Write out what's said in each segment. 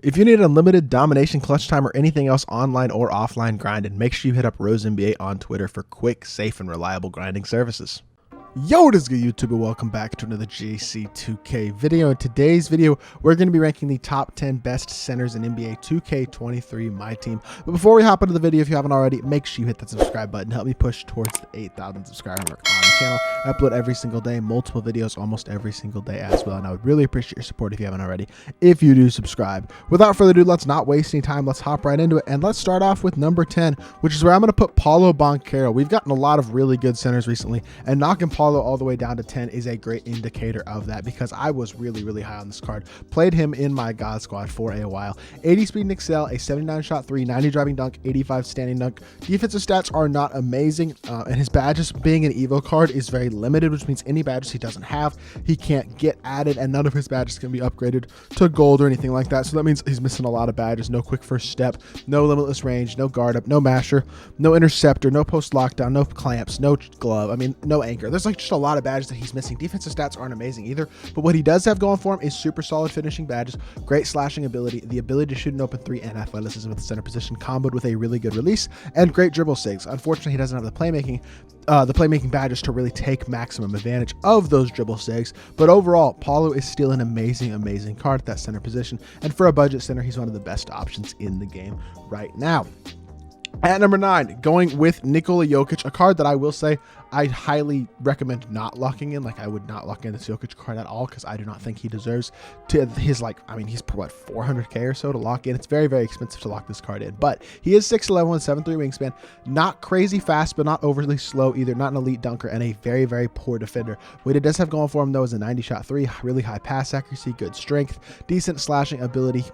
If you need unlimited domination, clutch time, or anything else online or offline grinding, make sure you hit up RoseNBA on Twitter for quick, safe, and reliable grinding services. Yo, what is good, YouTube, and welcome back to another JC2K video. In today's video, we're going to be ranking the top 10 best centers in NBA 2K23 MyTEAM. But before we hop into the video, if you haven't already, make sure you hit that subscribe button. Help me push towards the 8,000 subscriber mark on the channel. I upload every single day, multiple videos almost every single day as well, and I would really appreciate your support if you haven't already, if you do subscribe. Without further ado, let's not waste any time. Let's hop right into it, and let's start off with number 10, which is where I'm going to put Paulo Bonquero. We've gotten a lot of really good centers recently, and knocking Paulo all the way down to 10 is a great indicator of that, because I was really high on this card. Played him in my God squad for a while. 80 speed Mchale, a 79 shot 3, 90 driving dunk, 85 standing dunk. Defensive stats are not amazing, and his badges, being an Evo card, is very limited, which means any badges he doesn't have, he can't get added, and none of his badges can be upgraded to gold or anything like that. So that means he's missing a lot of badges. No quick first step, no limitless range, no guard up, no masher, no interceptor, no post lockdown, no clamps, no glove. I mean, no anchor. There's like just a lot of badges that he's missing. Defensive stats aren't amazing either, but what he does have going for him is super solid finishing badges, great slashing ability, the ability to shoot an open three, and athleticism at the center position, comboed with a really good release and great dribble sigs. Unfortunately, he doesn't have the playmaking badges to really take maximum advantage of those dribble sigs, but overall, Paulo is still an amazing card at that center position, and for a budget center, he's one of the best options in the game right now. At number 9, going with Nikola Jokic, a card that I will say I highly recommend not locking in. Like, I would not lock in this Jokic card at all, because I do not think he deserves to his, like, I mean, he's what, 400k or so to lock in. It's very expensive to lock this card in, but he is 6'11 with 7'3 wingspan, not crazy fast, but not overly slow either, not an elite dunker, and a very poor defender. What it does have going for him, though, is a 90 shot 3, really high pass accuracy, good strength, decent slashing ability.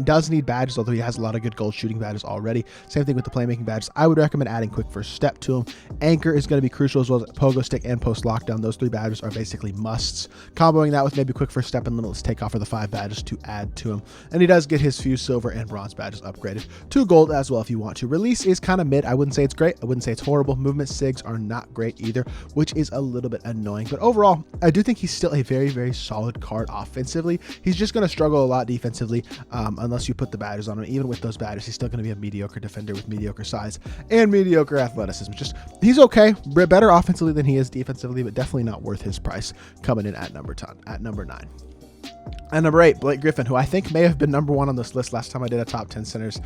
Does need badges, although he has a lot of good gold shooting badges already. Same thing with the playmaking badges. I would recommend adding quick first step to him. Anchor is going to be crucial, as well as pogo stick and post lockdown. Those 3 badges are basically musts. Comboing that with maybe quick first step and limitless takeoff are the 5 badges to add to him. And he does get his few silver and bronze badges upgraded to gold as well if you want to. Release is kind of mid. I wouldn't say it's great. I wouldn't say it's horrible. Movement sigs are not great either, which is a little bit annoying. But overall, I do think he's still a very solid card offensively. He's just going to struggle a lot defensively unless you put the badges on him. Even with those badges, he's still going to be a mediocre defender with mediocre size and mediocre athleticism. Just, he's okay, better offensively than he is defensively, but definitely not worth his price, coming in at number 9. At number 8, Blake Griffin, who I think may have been number 1 on this list last time I did a top 10 centers.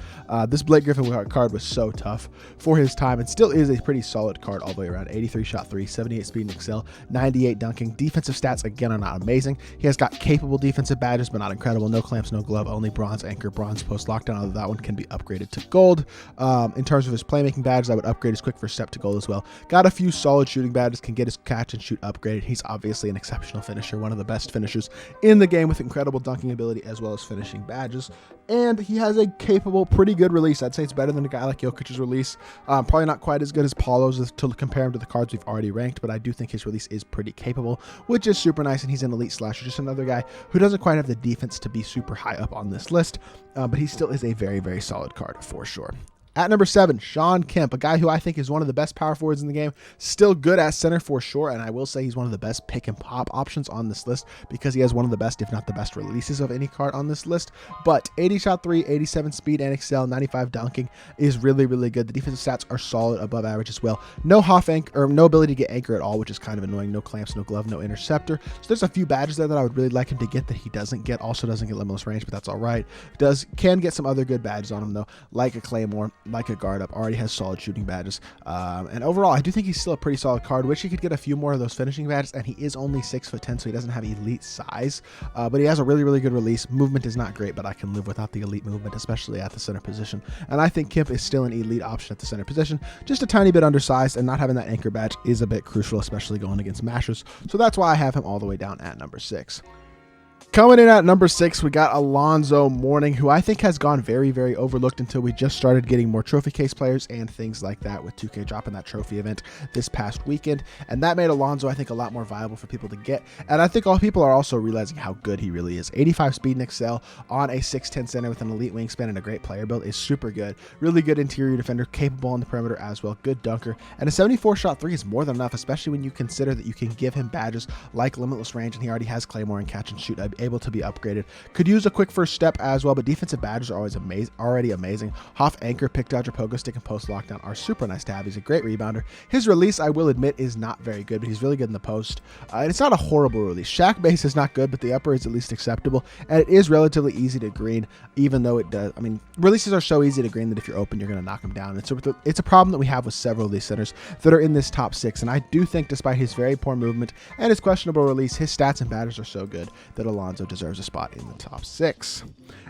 This Blake Griffin card was so tough for his time, and still is a pretty solid card all the way around. 83 shot 3, 78 speed Mchale, 98 dunking. Defensive stats, again, are not amazing. He has got capable defensive badges, but not incredible. No clamps, no glove, only bronze anchor, bronze post lockdown, although that one can be upgraded to gold. In terms of his playmaking badges, I would upgrade his quick first step to gold as well. Got a few solid shooting badges, can get his catch and shoot upgraded. He's obviously an exceptional finisher, one of the best finishers in the game, with incredible dunking ability as well as finishing badges, and he has a capable, pretty good release. I'd say it's better than a guy like Jokic's release. Probably not quite as good as Paulo's to compare him to the cards we've already ranked, but I do think his release is pretty capable, which is super nice, and he's an elite slasher. Just another guy who doesn't quite have the defense to be super high up on this list, but he still is a very solid card for sure. At number 7, Kemp, a guy who I think is one of the best power forwards in the game. Still good at center for sure, and I will say he's one of the best pick and pop options on this list, because he has one of the best, if not the best, releases of any card on this list. But 80 shot 3, 87 speed and excel, 95 dunking is really good. The defensive stats are solid, above average as well. No Hoff anchor, or no ability to get anchor at all, which is kind of annoying. No clamps, no glove, no interceptor. So there's a few badges there that I would really like him to get that he doesn't get. Also doesn't get limitless range, but that's all right. Can get some other good badges on him though, like a claymore, like a guard up. Already has solid shooting badges, and overall I do think he's still a pretty solid card. Wish he could get a few more of those finishing badges, and he is only 6'10", so he doesn't have elite size, but he has a really good release. Movement is not great, but I can live without the elite movement, especially at the center position, and I think Kemp is still an elite option at the center position. Just a tiny bit undersized, and not having that anchor badge is a bit crucial, especially going against mashers, so that's why I have him all the way down at number 6. Coming in at number 6, we got Alonzo Mourning, who I think has gone very overlooked until we just started getting more trophy case players and things like that, with 2K dropping that trophy event this past weekend, and that made Alonzo, I think, a lot more viable for people to get, and I think all people are also realizing how good he really is. 85 speed and excel on a 6'10 center with an elite wingspan and a great player build is super good. Really good interior defender, capable on the perimeter as well, good dunker, and a 74 shot 3 is more than enough, especially when you consider that you can give him badges like limitless range, and he already has claymore and catch and shoot able to be upgraded. Could use a quick first step as well, but defensive badges are always already amazing. Hoff anchor, pick dodger, pogo stick, and post lockdown are super nice to have. He's a great rebounder. His release, I will admit, is not very good, but he's really good in the post. And it's not a horrible release. Shack base is not good, but the upper is at least acceptable, and it is relatively easy to green, even though it does. I mean, releases are so easy to green that if you're open, you're going to knock them down. It's a problem that we have with several of these centers that are in this top 6, and I do think despite his very poor movement and his questionable release, his stats and badges are so good that Alonzo deserves a spot in the top 6.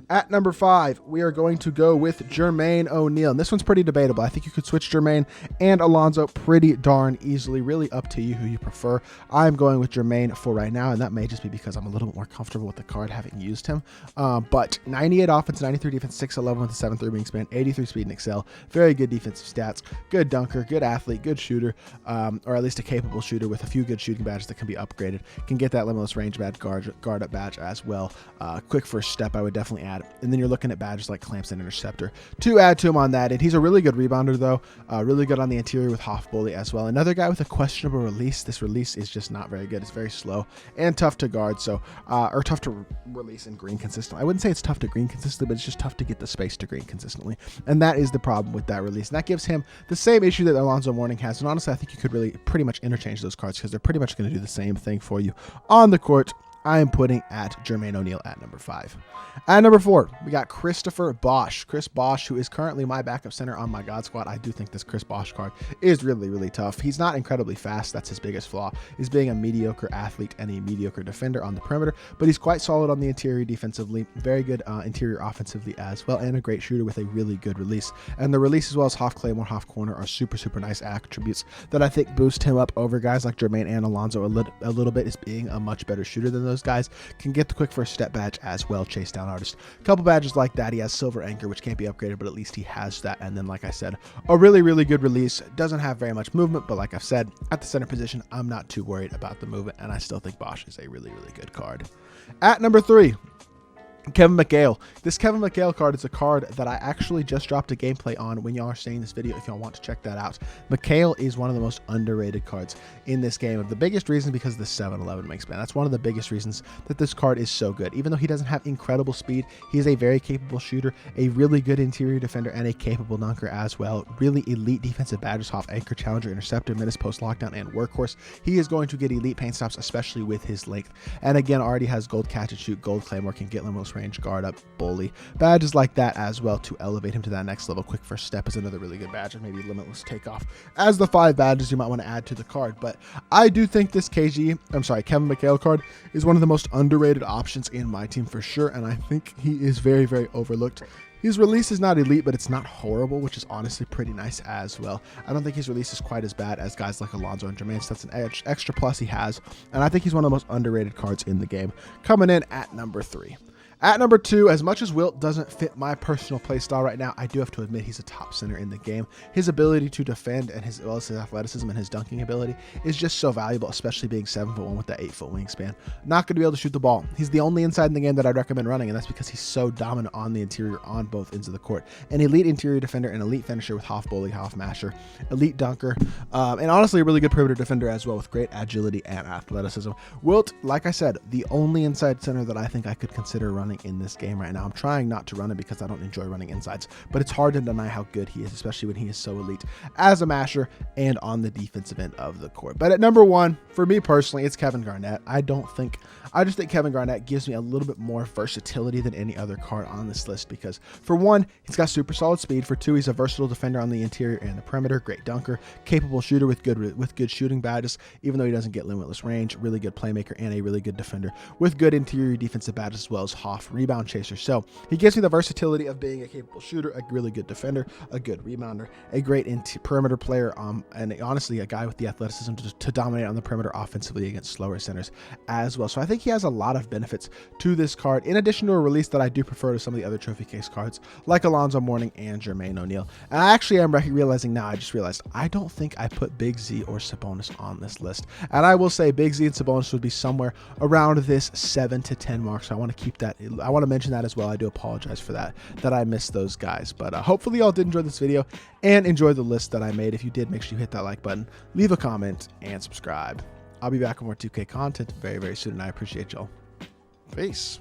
At number 5, we are going to go with Jermaine O'Neal, and this one's pretty debatable. I think you could switch Jermaine and Alonzo pretty darn easily, really up to you who you prefer. I'm going with Jermaine for right now, and that may just be because I'm a little bit more comfortable with the card having used him. But 98 offense, 93 defense, 6'11 with a 7'3 wingspan, 83 speed and excel, very good defensive stats, good dunker, good athlete, good shooter, or at least a capable shooter with a few good shooting badges that can be upgraded. Can get that limitless range badge, guard up badge as well. Quick first step I would definitely add. And then you're looking at badges like clamps and interceptor to add to him on that. And he's a really good rebounder though, really good on the interior with Hoff bully as well. Another guy with a questionable release. This release is just not very good. It's very slow and tough to guard, so or tough to release and green consistently. I wouldn't say it's tough to green consistently, but it's just tough to get the space to green consistently, and that is the problem with that release. And that gives him the same issue that Alonzo Mourning has. And honestly, I think you could really pretty much interchange those cards because they're pretty much going to do the same thing for you on the court. I am putting at Jermaine O'Neal at number 5. At number 4, we got Christopher Bosh. Chris Bosh, who is currently my backup center on my God Squad. I do think this Chris Bosh card is really, really tough. He's not incredibly fast. That's his biggest flaw, is being a mediocre athlete and a mediocre defender on the perimeter, but he's quite solid on the interior defensively, very good interior offensively as well, and a great shooter with a really good release. And the release as well as Hoff Claymore, Hoff Corner are super, super nice attributes that I think boost him up over guys like Jermaine and Alonzo a little bit, is being a much better shooter than those guys. Can get the quick first step badge as well, chase down artist. A couple badges like that. He has silver anchor, which can't be upgraded, but at least he has that. And then, like I said, a really, really good release. Doesn't have very much movement, but like I've said, at the center position, I'm not too worried about the movement, and I still think Bosh is a really, really good card. At number 3, Kevin Mchale. This Kevin Mchale card is a card that I actually just dropped a gameplay on when y'all are seeing this video if y'all want to check that out. Mchale is one of the most underrated cards in this game. The biggest reason because of the 7'11 wingspan. That's one of the biggest reasons that this card is so good. Even though he doesn't have incredible speed, he is a very capable shooter, a really good interior defender, and a capable dunker as well. Really elite defensive badges, Hoff anchor, challenger, interceptor, menace, post lockdown, and workhorse. He is going to get elite paint stops, especially with his length. And again, already has gold catch and shoot, gold claymore, can get limitless range, guard up, bully, badges like that as well to elevate him to that next level. Quick first step is another really good badge, and maybe limitless takeoff as the 5 badges you might want to add to the card. But I do think this Kevin Mchale card is one of the most underrated options in my team for sure, and I think he is very, very overlooked. His release is not elite, but it's not horrible, which is honestly pretty nice as well. I don't think his release is quite as bad as guys like Alonzo and Jermaine, so that's an extra plus he has, and I think he's one of the most underrated cards in the game. Coming in at number 3. At number 2, as much as Wilt doesn't fit my personal playstyle right now, I do have to admit he's a top center in the game. His ability to defend and his athleticism and his dunking ability is just so valuable, especially being 7'1" with that 8-foot wingspan. Not going to be able to shoot the ball. He's the only inside in the game that I'd recommend running, and that's because he's so dominant on the interior on both ends of the court. An elite interior defender, an elite finisher with Hoff bully, Hoff masher, elite dunker, and honestly a really good perimeter defender as well with great agility and athleticism. Wilt, like I said, the only inside center that I think I could consider running in this game right now. I'm trying not to run it because I don't enjoy running insides, but it's hard to deny how good he is, especially when he is so elite as a masher and on the defensive end of the court. But at number 1, for me personally, it's Kevin Garnett. I just think Kevin Garnett gives me a little bit more versatility than any other card on this list because, for 1, he's got super solid speed. For 2, he's a versatile defender on the interior and the perimeter, great dunker, capable shooter with good shooting badges, even though he doesn't get limitless range, really good playmaker, and a really good defender with good interior defensive badges as well as Hoff rebound chaser. So he gives me the versatility of being a capable shooter, a really good defender, a good rebounder, a great perimeter player, and honestly a guy with the athleticism to dominate on the perimeter offensively against slower centers as well. So I think he has a lot of benefits to this card, in addition to a release that I do prefer to some of the other trophy case cards like Alonzo Mourning and Jermaine O'Neal. And I actually am realizing now, I just realized I don't think I put Big Z or Sabonis on this list. And I will say Big Z and Sabonis would be somewhere around this 7 to 10 mark. So I want to keep that. I want to mention that as well. I do apologize for that I missed those guys. But hopefully y'all did enjoy this video and enjoy the list that I made. If you did, make sure you hit that like button, leave a comment, and subscribe. I'll be back with more 2K content very, very soon, and I appreciate y'all. Peace.